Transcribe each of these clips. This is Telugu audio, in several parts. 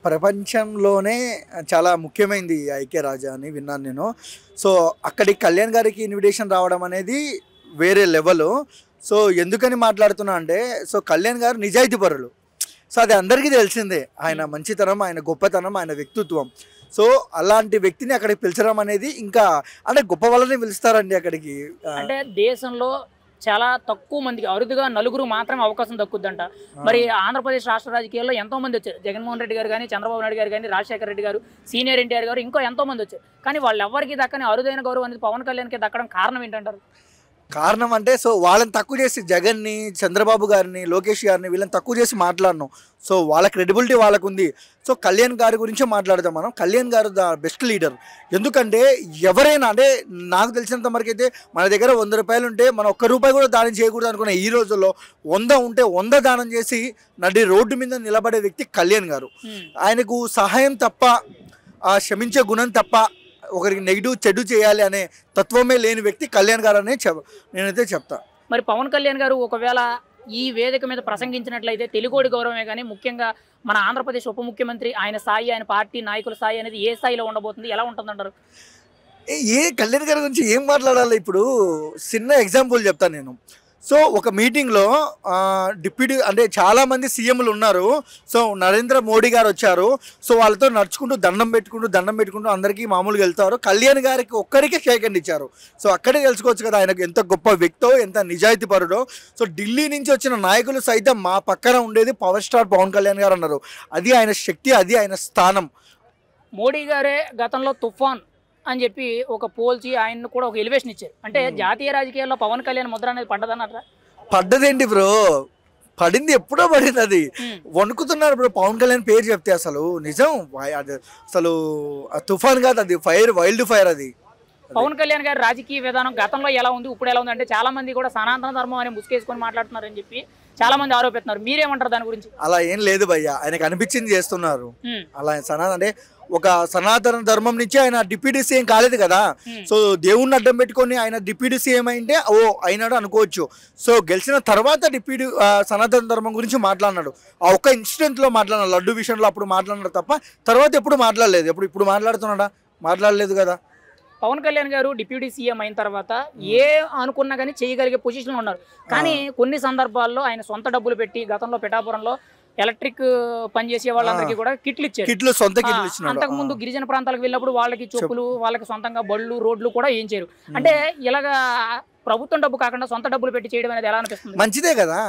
ప్రపంచంలోనే చాలా ముఖ్యమైనది ఈ ఐక్యరాజ్య అని విన్నాను నేను. సో, అక్కడికి కళ్యాణ్ గారికి ఇన్విటేషన్ రావడం అనేది వేరే లెవెలు. సో, ఎందుకని మాట్లాడుతున్నా అంటే, సో, కళ్యాణ్ గారు నిజాయితీపరులు. సో, అది అందరికీ తెలిసిందే. ఆయన మంచితనం, ఆయన గొప్పతనం, ఆయన వ్యక్తిత్వం. సో, అలాంటి వ్యక్తిని అక్కడికి పిలిచడం అనేది ఇంకా అంటే గొప్ప వాళ్ళని పిలుస్తారండి అక్కడికి. అంటే దేశంలో చాలా తక్కువ మందికి, అరుదుగా నలుగురు మాత్రమే అవకాశం దక్కుద్దంట. మరి ఆంధ్రప్రదేశ్ రాష్ట్ర రాజకీయాల్లో ఎంతో మంది వచ్చారు. జగన్మోహన్ రెడ్డి గారు కానీ, చంద్రబాబు నాయుడు గారు కానీ, రాజశేఖర రెడ్డి గారు, సీనియర్ ఎన్టీఆర్ గారు, ఇంకో ఎంతో మంది వచ్చారు. కానీ వాళ్ళు ఎవరికి దక్కని అరుదైన గౌరవం అనేది పవన్ కళ్యాణ్కి దక్కడం కారణం ఏంటంటారు? కారణం అంటే, సో, వాళ్ళని తక్కువ చేసి జగన్ని, చంద్రబాబు గారిని, లోకేష్ గారిని వీళ్ళని తక్కువ చేసి మాట్లాడను. సో, వాళ్ళ క్రెడిబిలిటీ వాళ్ళకు ఉంది. సో, కళ్యాణ్ గారి గురించి మాట్లాడదాం మనం. కళ్యాణ్ గారు ద బెస్ట్ లీడర్. ఎందుకంటే ఎవరైనా అంటే నాకు తెలిసినంత వరకైతే మన దగ్గర 100 రూపాయలు ఉంటే మనం ఒక్క రూపాయి కూడా దానం చేయకూడదు అనుకున్న ఈ రోజుల్లో 100 ఉంటే 100 దానం చేసి నడి రోడ్డు మీద నిలబడే వ్యక్తి కళ్యాణ్ గారు. ఆయనకు సహాయం తప్ప, క్షమించే గుణం తప్ప, ఒకరికి నెగిటివ్ చెడు చేయాలి అనే తత్వమే లేని వ్యక్తి కళ్యాణ్ గారు అనే నేనైతే చెప్తా. మరి పవన్ కళ్యాణ్ గారు ఒకవేళ ఈ వేదిక మీద ప్రసంగించినట్లయితే తెలుగోడి గౌరవమే కానీ ముఖ్యంగా మన ఆంధ్రప్రదేశ్ ఉప ముఖ్యమంత్రి ఆయన స్థాయి, ఆయన పార్టీ నాయకుల స్థాయి అనేది ఏ స్థాయిలో ఉండబోతుంది, ఎలా ఉంటుందంటారు? కళ్యాణ్ గారి గురించి ఏం మాట్లాడాలి? ఇప్పుడు చిన్న ఎగ్జాంపుల్ చెప్తాను నేను. సో, ఒక మీటింగ్లో డిప్యూటీ అంటే చాలామంది సీఎంలు ఉన్నారు. సో, నరేంద్ర మోడీ గారు వచ్చారు. సో, వాళ్ళతో నడుచుకుంటూ దండం పెట్టుకుంటూ అందరికీ మామూలుగా వెళ్తారు. కళ్యాణ్ గారికి ఒక్కరికే షేక్ హ్యాండ్ ఇచ్చారు. సో, అక్కడే తెలుసుకోవచ్చు కదా ఆయనకు ఎంత గొప్ప వ్యక్తో, ఎంత నిజాయితీపరుడో. సో, ఢిల్లీ నుంచి వచ్చిన నాయకులు సైతం మా పక్కన ఉండేది పవర్ స్టార్ పవన్ కళ్యాణ్ గారు అన్నారు. అది ఆయన శక్తి, అది ఆయన స్థానం. మోడీ గారే గతంలో తుఫాన్ అని చెప్పి ఒక పోల్చి ఆయన్ని కూడా ఒక ఎలివేషన్ ఇచ్చారు. అంటే జాతీయ రాజకీయాల్లో పవన్ కళ్యాణ్ ముద్ర అనేది పడ్డదన్నట్రా? పడ్డదేంటి బ్రో, పడింది, ఎప్పుడో పడింది. అది వణుకుతున్నారు బ్రో పవన్ కళ్యాణ్ పేరు చెప్తే. అసలు నిజం, అది అసలు తుఫాన్ కాదు, అది ఫైర్, వైల్డ్ ఫైర్. అది పవన్ కళ్యాణ్ గారి రాజకీయ విధానం గతంలో ఎలా ఉంది, ఇప్పుడు ఎలా ఉంది అంటే చాలా మంది కూడా సనాతన ధర్మం అని ముసుకేసుకొని మాట్లాడుతున్నారని చెప్పి చాలా మంది ఆరోపిస్తున్నారు. మీరేమంటారు దాని గురించి? అలా ఏం లేదు భయ్య, ఆయనకు అనిపించింది చేస్తున్నారు. అలా అంటే ఒక సనాతన ధర్మం నుంచి ఆయన డిప్యూటీ సీఎం కాలేదు కదా. సో, దేవుణ్ణి అడ్డం పెట్టుకొని ఆయన డిప్యూటీ సీఎం అయింటే అయినాడు అనుకోవచ్చు. సో, గెలిచిన తర్వాత డిప్యూటీ సనాతన ధర్మం గురించి మాట్లాడినాడు. ఆ ఒక్క ఇన్సిడెంట్లో మాట్లాడినాడు, లడ్డు విషయంలో అప్పుడు మాట్లాడినాడు తప్ప తర్వాత ఎప్పుడు మాట్లాడలేదు. ఇప్పుడు మాట్లాడుతున్నాడా? మాట్లాడలేదు కదా. పవన్ కళ్యాణ్ గారు డిప్యూటీ సీఎం అయిన తర్వాత ఏ అనుకున్నా కానీ చేయగలిగే పొజిషన్లో ఉన్నారు. కానీ కొన్ని సందర్భాల్లో ఆయన సొంత డబ్బులు పెట్టి గతంలో పిఠాపురంలో ఎలక్ట్రిక్ పనిచేసే వాళ్ళందరికీ కూడా కిట్లు ఇచ్చారు. సొంత కిట్లు ఇచ్చినాడు. అంతకు ముందు గిరిజన ప్రాంతాలకు వెళ్ళినప్పుడు వాళ్ళకి చెప్పులు, వాళ్ళకి సొంతంగా బళ్ళు, రోడ్లు కూడా ఏం చేయరు. అంటే ఇలాగా ప్రభుత్వం డబ్బు కాకుండా సొంత డబ్బులు పెట్టి చేయడం అనేది ఎలా అనిపిస్తుంది? మంచిదే కదా.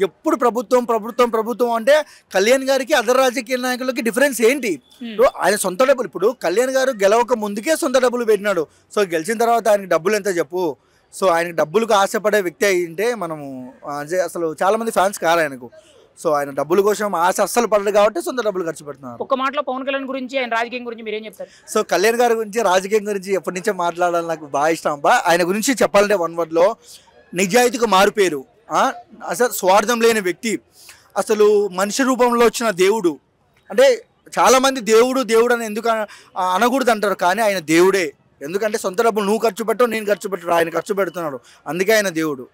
ఎప్పుడు ప్రభుత్వం అంటే కళ్యాణ్ గారికి అదర్ రాజకీయ నాయకులకి డిఫరెన్స్ ఏంటి? ఆయన సొంత డబ్బులు, ఇప్పుడు కళ్యాణ్ గారు గెలవక ముందుకే సొంత డబ్బులు పెట్టినాడు. సో, గెలిచిన తర్వాత ఆయనకి డబ్బులు ఎంత చెప్పు. సో, ఆయనకి డబ్బులకు ఆశపడే వ్యక్తి అయింటే మనము అసలు చాలా మంది ఫ్యాన్స్ కారు ఆయనకు. సో, ఆయన డబ్బుల కోసం ఆశ అస్సలు పడదు కాబట్టి సొంత డబ్బులు ఖర్చు పెడుతున్నారు. ఒక మాటలో పవన్ కళ్యాణ్ గురించి, ఆయన రాజకీయం గురించి మీరేం చెప్తారు? సో, కళ్యాణ్ గారి గురించి, రాజకీయం గురించి ఎప్పటి నుంచో మాట్లాడాలని నాకు బాగా ఇష్టం అబ్బా. ఆయన గురించి చెప్పాలంటే వన్ వర్డ్లో నిజాయితీకి మారుపేరు. అసలు స్వార్థం లేని వ్యక్తి, అసలు మనిషి రూపంలో వచ్చిన దేవుడు. అంటే చాలామంది దేవుడు అని ఎందుకు అనకూడదు అంటారు, కానీ ఆయన దేవుడే. ఎందుకంటే సొంత డబ్బులు నువ్వు ఖర్చు పెట్టవు, నేను ఖర్చు పెట్టు, ఆయన ఖర్చు పెడుతున్నాడు, అందుకే ఆయన దేవుడు.